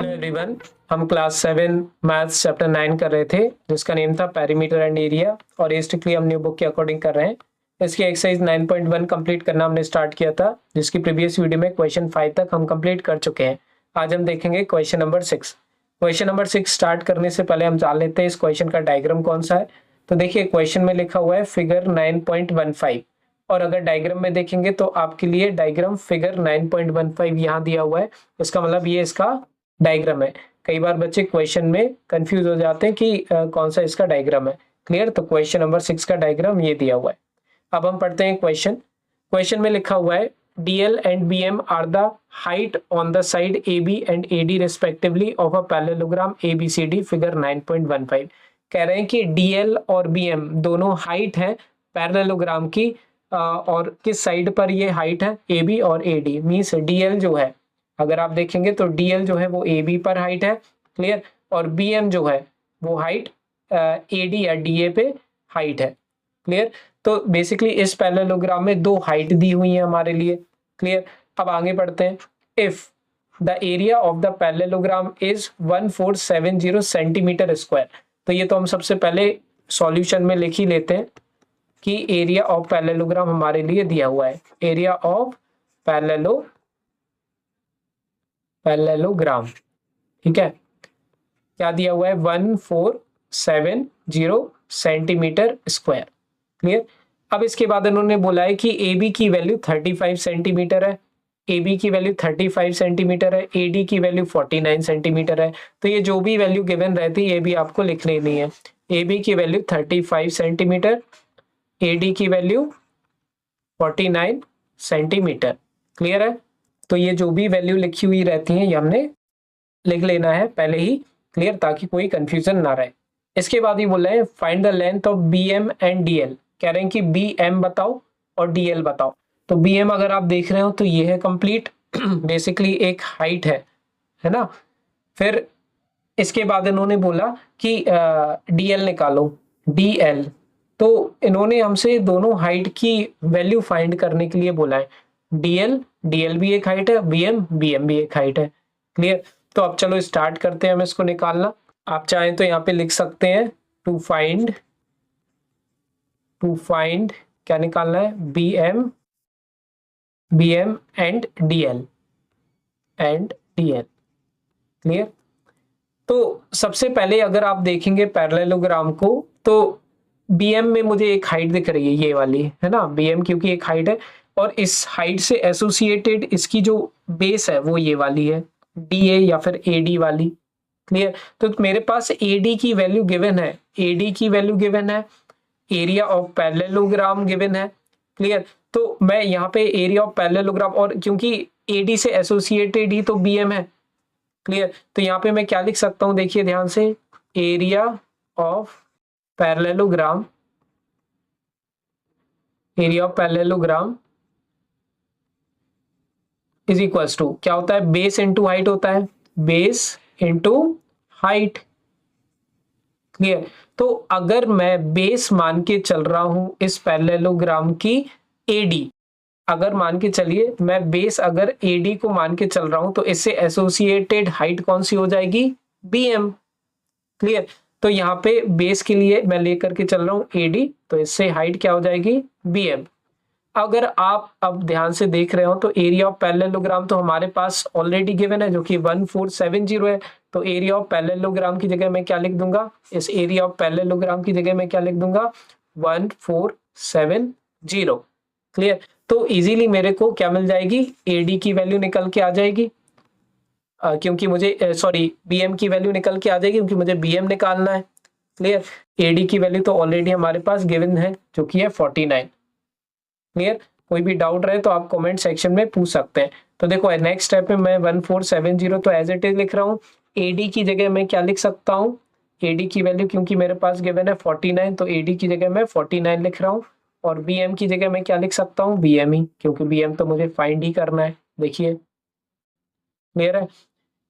Hello everyone, हम class 7 maths chapter 9 कर रहे थे जिसका नेम था पेरीमीटर एंड एरिया और ये स्ट्रिक्टली हम न्यू बुक के अकॉर्डिंग कर रहे हैं। इसकी एक्सरसाइज 9.1 कंप्लीट करना हमने स्टार्ट किया था जिसकी प्रीवियस वीडियो में क्वेश्चन 5 तक हम कंप्लीट कर चुके हैं। आज हम देखेंगे question number 6। Question number 6 start करने से पहले हम जान लेते हैं इस क्वेश्चन का डायग्राम कौन सा है। तो देखिए क्वेश्चन में लिखा हुआ है फिगर 9.15 और अगर डायग्राम में देखेंगे तो आपके लिए डायग्राम फिगर 9.15 यहाँ दिया हुआ है। इसका मतलब ये इसका डायग्राम है। कई बार बच्चे क्वेश्चन में कंफ्यूज हो जाते हैं कि कौन सा इसका डायग्राम है। क्लियर? तो क्वेश्चन नंबर 6 का डायग्राम ये दिया हुआ है। अब हम पढ़ते हैं क्वेश्चन। क्वेश्चन में लिखा हुआ है DL and BM are the height on the side AB and AD respectively of a parallelogram ABCD figure 9.15। कह रहे हैं कि DL और BM दोनों हाइट है पैरेललोग्राम की और किस साइड पर ये हाइट है AB और AD। मींस DL जो है, अगर आप देखेंगे तो DL जो है वो AB पर हाइट है। क्लियर? और BM जो है वो हाइट AD या DA पे हाइट है। क्लियर? तो बेसिकली इस पैरेललोग्राम में दो हाइट दी हुई है हमारे लिए। क्लियर? अब आगे बढ़ते हैं। If the area of the parallelogram is 1470 centimetre square, तो ये तो हम सबसे पहले सॉल्यूशन में लिख ही लेते हैं कि एरिया ऑफ पैरेललोग्राम हमारे लिए दिया हुआ है। एरिया ऑफ पैरेललोग्राम, ठीक है, क्या दिया हुआ है? 1470 सेंटीमीटर स्क्वायर। क्लियर? अब इसके बाद इन्होंने बोला है कि AB की वैल्यू 35 सेंटीमीटर है, AB की वैल्यू 35 सेंटीमीटर है, AD की वैल्यू 49 सेंटीमीटर है। तो ये जो भी वैल्यू गिवन रहती है ये भी आपको लिख लेनी है। AB की वैल्यू 35 सेंटीमीटर, AD की वैल्यू 49 सेंटीमीटर। क्लियर है? तो ये जो भी वैल्यू लिखी हुई रहती है ये हमने लिख लेना है पहले ही। क्लियर? ताकि कोई कंफ्यूजन ना रहे। इसके बाद ही बोल रहे हैं find the length of BM and DL। कह रहे हैं कि BM बताओ और DL बताओ। तो BM अगर आप देख रहे हो तो ये है कंप्लीट बेसिकली एक हाइट है ना। फिर इसके बाद इन्होंने बोला कि DL निकालो। DL, तो इन्होंने हमसे दोनों हाइट की वैल्यू फाइंड करने के लिए बोला है। DL भी एक हाइट है, BM भी एक हाइट है। क्लियर? तो अब चलो स्टार्ट करते हैं हम इसको निकालना। आप चाहें तो यहाँ पे लिख सकते हैं टू फाइंड क्या निकालना है? BM and DL। क्लियर? तो सबसे पहले अगर आप देखेंगे पैरेललोग्राम को तो BM में मुझे एक हाइट दिख रही है, ये वाली है ना। BM क्योंकि एक हाइट है और इस हाइट से एसोसिएटेड इसकी जो बेस है वो ये वाली है, DA या फिर AD वाली। क्लियर? तो मेरे पास AD की वैल्यू गिवन है, AD की वैल्यू गिवन है, एरिया ऑफ पैरेललोग्राम गिवन है। क्लियर? तो मैं यहाँ पे एरिया ऑफ पैरेललोग्राम और क्योंकि AD से एसोसिएटेड ही तो BM है। क्लियर? तो यहाँ पे मैं क्या लिख सकता हूँ, देखिए ध्यान से, area of parallelogram is equals to क्या होता है? बेस इंटू हाइट होता है, बेस इंटू हाइट। क्लियर? तो अगर मैं बेस मान के चल रहा हूं इस पैरेललोग्राम की AD, अगर मान के चलिए मैं बेस अगर AD को मान के चल रहा हूं तो इससे एसोसिएटेड हाइट कौन सी हो जाएगी? BM। क्लियर? तो यहाँ पे बेस के लिए मैं लेकर के चल रहा हूँ AD, तो इससे हाइट क्या हो जाएगी? BM। अगर आप अब ध्यान से देख रहे हो तो एरिया ऑफ पैरेललोग्राम तो हमारे पास ऑलरेडी गिवन है जो कि 1470 है। तो एरिया ऑफ पैरेललोग्राम की जगह मैं क्या लिख दूंगा? इस एरिया ऑफ पैरेललोग्राम की जगह मैं क्या लिख दूंगा? 1470। क्लियर? तो इजीली मेरे को क्या मिल जाएगी? AD की वैल्यू निकल के आ जाएगी क्योंकि मुझे BM की वैल्यू निकल के आ जाएगी क्योंकि मुझे BM निकालना है। क्लियर? AD की वैल्यू तो ऑलरेडी हमारे पास गिवन है जो कि है 49। क्लियर? कोई भी डाउट रहे तो आप कमेंट सेक्शन में पूछ सकते हैं। तो देखो नेक्स्ट स्टेप में मैं 1470 तो एज इट इज लिख रहा हूँ। AD की जगह मैं क्या लिख सकता हूँ? AD की वैल्यू क्योंकि मेरे पास गिवन है 49 तो AD की जगह मैं 49 लिख रहा हूँ और BM की जगह मैं क्या लिख सकता हूँ? BM ही, क्योंकि BM तो मुझे फाइंड ही करना है। देखिए क्लियर है?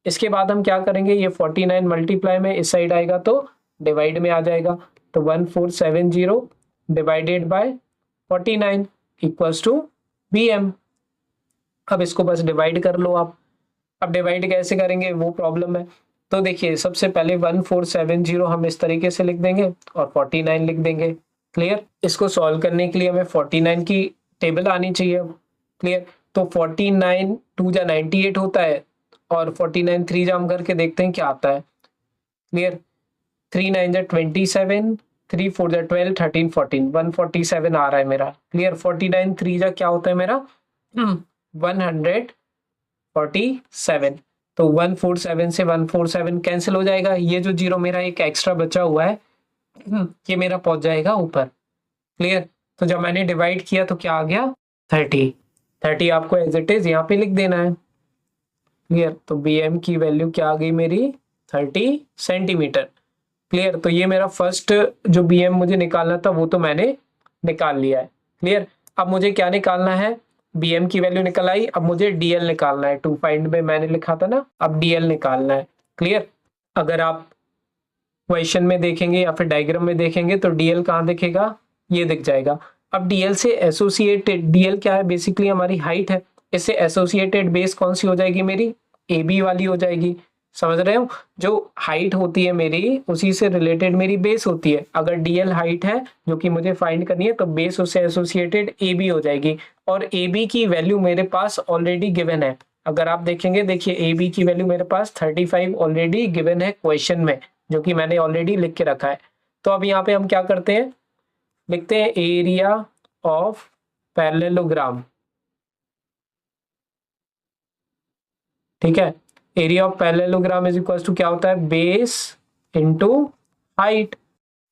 इसके बाद हम क्या करेंगे? ये 49 मल्टीप्लाई में इस साइड आएगा तो डिवाइड में आ जाएगा। तो 1470 divided by 49 equals to BM। अब इसको बस डिवाइड कर लो आप। अब डिवाइड कैसे करेंगे वो प्रॉब्लम है। तो देखिए सबसे पहले 1470 हम इस तरीके से लिख देंगे और 49 लिख देंगे। क्लियर। इसको सॉल्व करने के लिए हमें 49 की टेबल आनी चाहिए। क्लियर। तो 49 2 जा 98 होता है और 49 3 जा हम करके देखते हैं क्या आता है। क्लियर। 3 9 जा 27, 3 4 जा 12, 13 14, 147 आ रहा है मेरा। क्लियर। 49 3 जा क्या होता है मेरा 147। तो 147 से 147 कैंसिल हो जाएगा। ये जो जीरो मेरा एक एक्स्ट्रा बचा हुआ है ये मेरा पहुंच जाएगा ऊपर। क्लियर। तो जब मैंने डिवाइड किया तो क्या आ गया 30 आपको एज इट इज यहाँ पे लिख देना है। क्लियर। तो bm की वैल्यू क्या आ गई मेरी 30 सेंटीमीटर। क्लियर। तो ये मेरा फर्स्ट जो bm मुझे निकालना था वो तो मैंने निकाल लिया है। क्लियर। अब मुझे क्या निकालना है bm की वैल्यू निकल आई। अब मुझे dl निकालना है। टू फाइंड में मैंने लिखा था ना, अब dl निकालना है। क्लियर। अगर आप क्वेश्चन में देखेंगे या फिर डायग्राम में देखेंगे तो dl कहाँ दिखेगा, ये दिख जाएगा। अब dl से एसोसिएटेड, dl क्या है बेसिकली हमारी हाइट है, इससे एसोसिएटेड बेस कौन सी हो जाएगी मेरी AB वाली हो जाएगी। समझ रहे हो, जो हाइट होती है मेरी उसी से रिलेटेड मेरी बेस होती है। अगर dl हाइट है जो कि मुझे फाइंड करनी है तो बेस उससे एसोसिएटेड AB हो जाएगी और AB की वैल्यू मेरे पास ऑलरेडी गिवन है। अगर आप देखेंगे, देखिए AB की वैल्यू मेरे पास 35 ऑलरेडी गिवन है क्वेश्चन में, जो कि मैंने ऑलरेडी लिख के रखा है। तो अब यहाँ पे हम क्या करते हैं, लिखते हैं एरिया ऑफ पैरेललोग्राम। ठीक है। Area of parallelogram is equal to क्या होता है, बेस इनटू हाइट।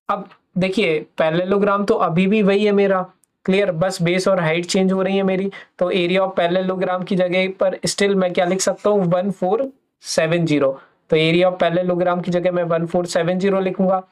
अब देखिए पैरेललोग्राम तो अभी भी वही है मेरा। क्लियर। बस बेस और हाइट चेंज हो रही है मेरी। तो एरिया ऑफ पैरेललोग्राम की जगह पर स्टिल मैं क्या लिख सकता हूँ 1470। तो एरिया ऑफ पैरेललोग्राम की जगह मैं 1470 लिखूंगा।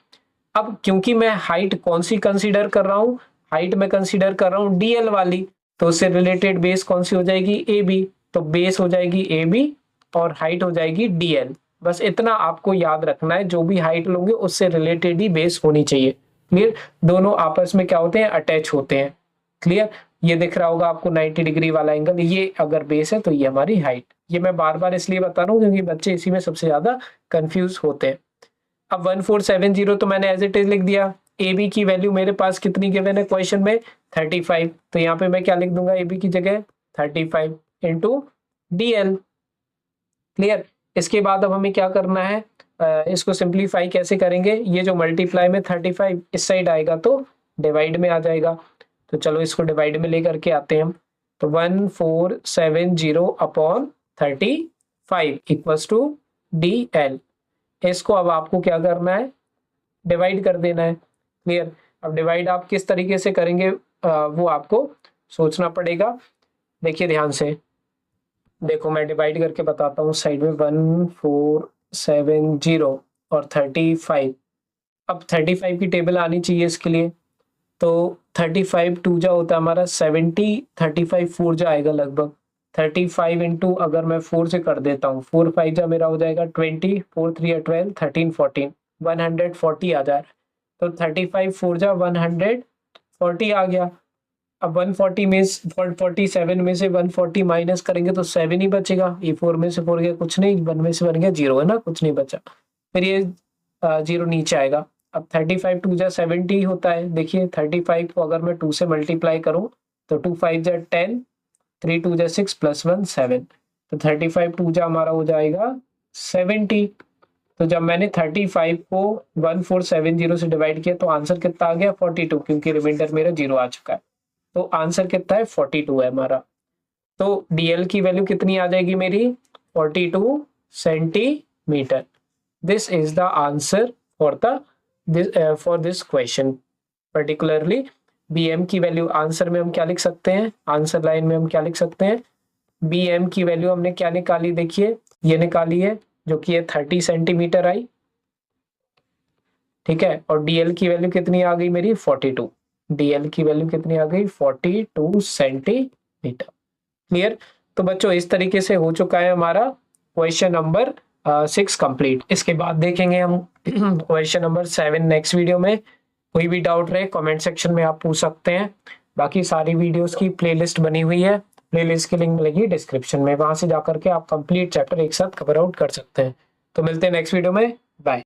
अब क्योंकि मैं हाइट कौन सी कंसीडर कर रहा हूँ, हाइट में कंसीडर कर रहा हूँ डीएल वाली, तो उससे रिलेटेड बेस कौन सी हो जाएगी ए बी। तो बेस हो जाएगी ए बी और हाइट हो जाएगी डीएल। बस इतना आपको याद रखना है, जो भी हाइट लोगे उससे रिलेटेड ही बेस होनी चाहिए। क्लियर। दोनों आपस में क्या होते हैं, अटैच होते हैं। क्लियर। ये दिख रहा होगा आपको 90 डिग्री वाला एंगल, ये अगर बेस है तो ये हमारी हाइट। ये मैं बार बार इसलिए बता रहा हूँ क्योंकि बच्चे इसी में सबसे ज्यादा कंफ्यूज होते हैं। अब 1470 तो मैंने एज इट इज लिख दिया। ए बी की वैल्यू मेरे पास कितनी गिवन है क्वेश्चन में 35। तो यहाँ पे मैं क्या लिख दूंगा, ए बी की जगह 35 इंटू डी एल। क्लियर। इसके बाद अब हमें क्या करना है, इसको सिंप्लीफाई कैसे करेंगे, ये जो मल्टीप्लाई में 35 इस साइड आएगा तो डिवाइड में आ जाएगा। तो चलो इसको डिवाइड में लेकर के आते हैं। तो 1470 upon 35 equals to D L. इसको अब आपको क्या करना है, डिवाइड कर देना है। क्लियर। अब डिवाइड आप किस तरीके से करेंगे वो आपको सोचना पड़ेगा। देखिए ध्यान से, देखो मैं डिवाइड करके बताता हूँ साइड में 1470 और 35। अब 35 की टेबल आनी चाहिए इसके लिए। तो 35 टू जा होता है हमारा 70, 35 4 जा आएगा लगभग 35 इंटू, अगर मैं 4 से कर देता हूँ 4 5 जा मेरा हो जाएगा 20, 4 3 12, 13 14, 140 आ जा रहा है। तो 35 4 जा 140 आ गया। अब 140 में 47 में से 140 माइनस करेंगे तो 7 ही बचेगा। ये 4 में से 4 गया कुछ नहीं, 1 में से बन गया 0 है ना, कुछ नहीं बचा। फिर ये 0 नीचे आएगा। अब 35 2 जा 70 होता है। देखिए 35 को अगर मैं 2 से मल्टीप्लाई करूं तो 2 5 जा 10, 3 2 जा 6 प्लस 1 7। तो 35 2 जा हमारा हो जाएगा 70। तो जब मैंने 35 को 1470 से डिवाइड किया तो आंसर कितना आ गया 42, क्योंकि रिमाइंडर मेरा 0 आ चुका है। तो आंसर कितना है 42 है हमारा। तो डीएल की वैल्यू कितनी आ जाएगी मेरी 42 centimetre. This is the answer for this question. Particularly BM की वैल्यू आंसर में हम क्या लिख सकते हैं, आंसर लाइन में हम क्या लिख सकते हैं, बीएम की वैल्यू हमने क्या निकाली, देखिए ये निकाली है जो कि ये 30 सेंटीमीटर आई। ठीक है। और डीएल की वैल्यू कितनी आ गई मेरी 42। डीएल की वैल्यू कितनी आ गई 42 सेंटीमीटर। क्लियर। तो बच्चों इस तरीके से हो चुका है हमारा क्वेश्चन नंबर 6 कंप्लीट। इसके बाद देखेंगे हम क्वेश्चन नंबर 7 नेक्स्ट वीडियो में। कोई भी डाउट रहे कमेंट सेक्शन में आप पूछ सकते हैं। बाकी सारी वीडियोस की प्लेलिस्ट बनी हुई है, प्लेलिस्ट की लिंक मिलेगी डिस्क्रिप्शन में, वहां से जाकर के आप कंप्लीट चैप्टर एक साथ कवर आउट कर सकते हैं। तो मिलते हैं नेक्स्ट वीडियो में, बाय।